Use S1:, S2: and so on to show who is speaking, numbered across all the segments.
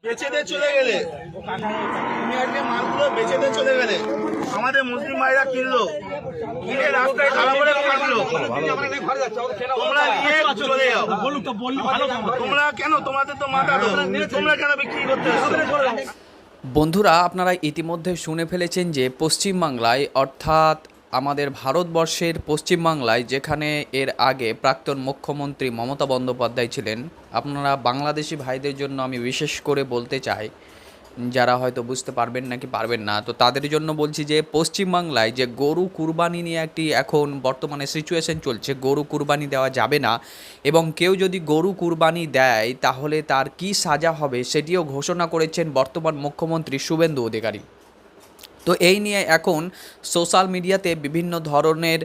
S1: বেচে দিয়ে চলে গেলে, তুমি আজকে মালগুলো বেচে দিয়ে চলে গেলে, আমাদের মুসলিম ভাইরা কিনলো, কিনে রাস্তায় খারাপ করে কাটলো, তোমরা নিয়ে চলে যাও। তোমরা কেন, তোমাদের তো মাথা, তোমরা কেন বিক্রি করতে আসছো?
S2: বন্ধুরা, আপনারা ইতিমধ্যে শুনে ফেলেছেন যে পশ্চিমবাংলায় অর্থাৎ আমাদের ভারতবর্ষের পশ্চিমবাংলায় যেখানে এর আগে প্রাক্তন মুখ্যমন্ত্রী মমতা বন্দ্যোপাধ্যায় ছিলেন, আপনারা বাংলাদেশি ভাইদের জন্য আমি বিশেষ করে বলতে চাই, যারা হয়তো বুঝতে পারবেন নাকি পারবেন না, তো তাদের জন্য বলছি যে পশ্চিমবাংলায় যে গরু কুরবানি নিয়ে একটি এখন বর্তমানে সিচুয়েশন চলছে, গরু কুরবানি দেওয়া যাবে না এবং কেউ যদি গরু কুরবানি দেয় তাহলে তার কি সাজা হবে সেটিও ঘোষণা করেছেন বর্তমান মুখ্যমন্ত্রী শুভেন্দু অধিকারী। তো এই নিয়ে এখন সোশ্যাল মিডিয়াতে বিভিন্ন ধরনের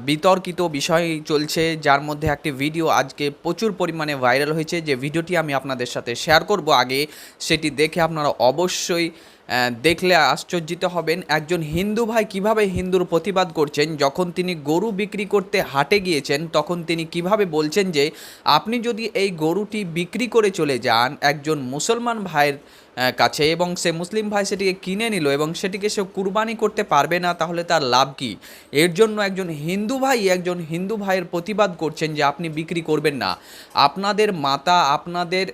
S2: বিতর্কিত বিষয় চলছে, যার মধ্যে একটি ভিডিও আজকে প্রচুর পরিমাণে ভাইরাল হয়েছে, যে ভিডিওটি আমি আপনাদের সাথে শেয়ার করব। আগে সেটি দেখে আপনারা অবশ্যই দেখলে আশ্চর্যিত হবেন। একজন হিন্দু ভাই কিভাবে হিন্দুর প্রতিবাদ করছেন, যখন তিনি গরু বিক্রি করতে হাটে গিয়েছেন তখন তিনি কিভাবে বলছেন যে আপনি যদি এই গরুটি বিক্রি করে চলে যান একজন মুসলমান ভাইয়ের কাছে এবং সে মুসলিম ভাই সেটিকে কিনে নিল এবং সেটিকে সে কুরবানি করতে পারবে না, তাহলে তার লাভ কি? এর জন্য একজন হিন্দু ভাইয়ের প্রতিবাদ করছেন যে আপনি বিক্রি করবেন না। আপনাদের মাতা, আপনাদের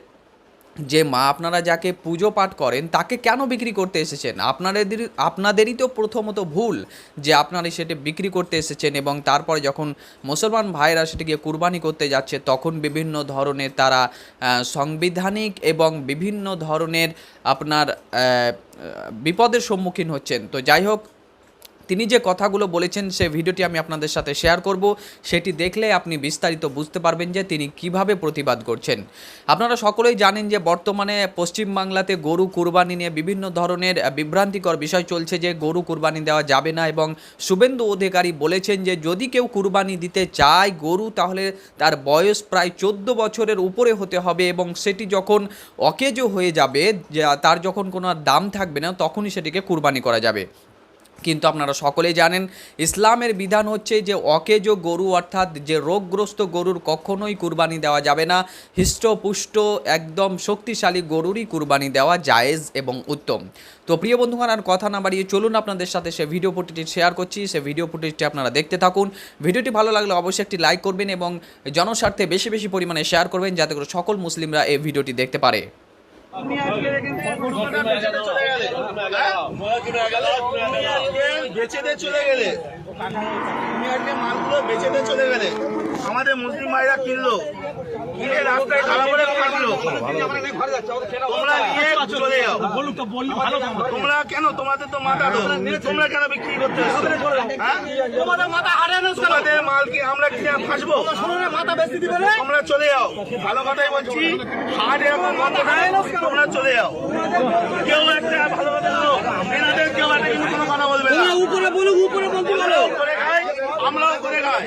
S2: যে মা, আপনারা যাকে পুজো পাঠ করেন তাকে কেন বিক্রি করতে এসেছেন? আপনাদেরই তো প্রথমত ভুল যে আপনারা সেটা বিক্রি করতে এসেছেন এবং তারপরে যখন মুসলমান ভাইরা সেটিকে কুরবানি করতে যাচ্ছে তখন বিভিন্ন ধরনের তারা সাংবিধানিক এবং বিভিন্ন ধরনের আপনার বিপদের সম্মুখীন হচ্ছেন। তো যাই হোক, তিনি যে কথাগুলো বলেছেন সে ভিডিওটি আমি আপনাদের সাথে শেয়ার করব, সেটি দেখলে আপনি বিস্তারিত বুঝতে পারবেন যে তিনি কিভাবে প্রতিবাদ করছেন। আপনারা সকলেই জানেন যে বর্তমানে পশ্চিমবাংলাতে গরু কুরবানি নিয়ে বিভিন্ন ধরনের বিভ্রান্তিকর বিষয় চলছে, যে গরু কুরবানি দেওয়া যাবে না এবং শুভেন্দু অধিকারী বলেছেন যে যদি কেউ কুরবানি দিতে চায় গরু, তাহলে তার বয়স প্রায় 14 বছরের উপরে হতে হবে এবং সেটি যখন অকেজো হয়ে যাবে, তার যখন কোনো দাম থাকবে না, তখনই সেটিকে কুরবানি করা যাবে। কিন্তু আপনারা সকলেই জানেন ইসলামের বিধান হচ্ছে যে অকেজো গরু অর্থাৎ যে রোগগ্রস্ত গরুর কখনোই কুরবানি দেওয়া যাবে না। হৃষ্টপুষ্ট একদম শক্তিশালী গরুরই কুরবানি দেওয়া জায়েজ এবং উত্তম। তো প্রিয় বন্ধুগণ, আর কথা না বাড়িয়ে চলুন আপনাদের সাথে সে ভিডিও ফুটেজটি শেয়ার করছি, সে ভিডিও ফুটেজটি আপনারা দেখতে থাকুন। ভিডিওটি ভালো লাগলে অবশ্যই একটি লাইক করবেন এবং জনস্বার্থে বেশি বেশি পরিমাণে শেয়ার করবেন, যাতে করে সকল মুসলিমরা এই ভিডিওটি দেখতে পারে।
S1: তুমি আজকে বেচে দিয়ে চলে গেলে, তুমি আজকে মালগুলো বেচে দিয়ে চলে গেলে, আমাদের মুসলিম ভাইরা কিনলো, কিনে রাস্তায় খারাপ করে কাটলো, তোমরা নিয়ে চলে যাও। তোমরা কেন, তোমাদের তো মাথা, তোমরা কেন বিক্রি করতে আসছো? তোমাদের মাল কি আমরা কিনে ফাঁসবো? তোমরা চলে যাও। ভালো কথাই বলছি, হাট এরকম বন্ধ হয়, তোমরা চলে যাও। কেউ একটা ভালো কথা বলো, এনাদের কেউ একটা কিন্তু কোনো কথা বলবে না। উপরে বলুক, উপরে বলতে পারো, করে খাই, আমরাও করে খাই।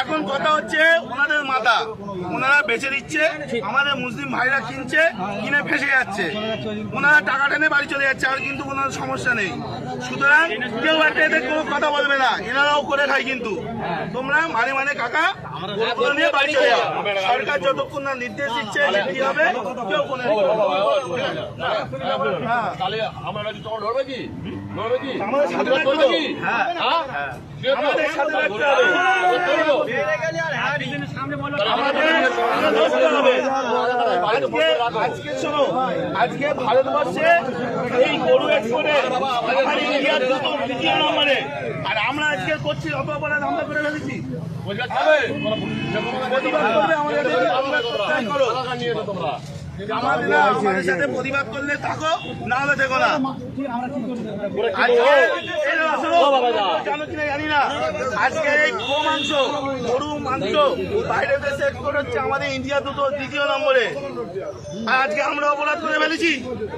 S1: এখন কথা হচ্ছে ওনাদের মাথা, ওনারা বেচে দিচ্ছে, আমাদের মুসলিম ভাইরা কিনছে, কিনে ফেসে যাচ্ছে, ওনারা টাকা টেনে বাড়ি চলে যাচ্ছে, আর কিন্তু কোনো সমস্যা নেই। সুতরাং কেউ একটা এদের কোনো কথা বলবে না, এনারাও করে খায়। কিন্তু তোমরা মানে কাকা নিয়ে বাড়ি চলে যাও। সরকার যতক্ষণ না নির্দেশ দিচ্ছে কি হবে কেউ কোনো আজকে ভারতবর্ষে এই গরু এক্সপোর্টে ইন্ডিয়ার দ্বিতীয় নম্বরে, আর আমরা আজকে করছি অপরাধ আমরা করে ফেলেছি। আমাদের সাথে প্রতিবাদ করলে থাকো, না হলে দেখো না। জানি না আজকে এই মাংস, গরু মাংস বাইরের দেশে এক্সপোর্ট হচ্ছে, আমাদের ইন্ডিয়া দ্বিতীয় নম্বরে। আর আজকে আমরা অপরাধ করে ফেলেছি,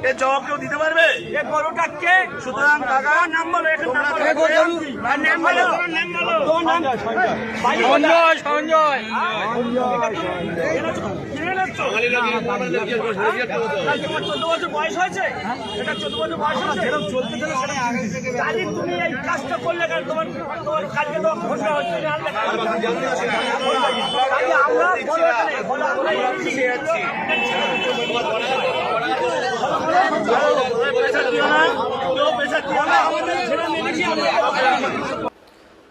S1: এর জবাব কেউ দিতে পারবে? সুতরাং টাকা নাম বলো, সঞ্জয় 14 বছর বয়স হয়েছে, এটা 14 বছর বয়স হয়েছে, তুমি এই কাজটা করলে কেন? তোমার কালকে তো ঘটনা হচ্ছে, আমরা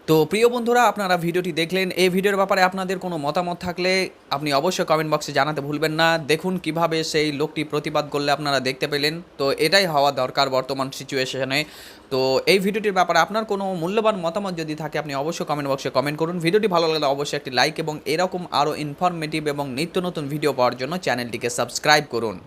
S2: তো প্রিয় বন্ধুরা, আপনারা ভিডিওটি দেখলেন। এই ভিডিওর ব্যাপারে আপনাদের কোনো মতামত থাকলে আপনি অবশ্যই কমেন্ট বক্সে জানাতে ভুলবেন না। দেখুন কিভাবে সেই লোকটি প্রতিবাদ করলে আপনারা দেখতে পেলেন। তো এটাই হওয়া দরকার বর্তমান সিচুয়েশনে। তো এই ভিডিওটির ব্যাপারে আপনার কোনো মূল্যবান মতামত যদি থাকে আপনি অবশ্যই কমেন্ট বক্সে কমেন্ট করুন। ভিডিওটি ভালো লাগলে অবশ্যই একটি লাইক এবং এরকম আরও ইনফরমেটিভ এবং নিত্য নতুন ভিডিও পাওয়ার জন্য চ্যানেলটিকে সাবস্ক্রাইব করুন।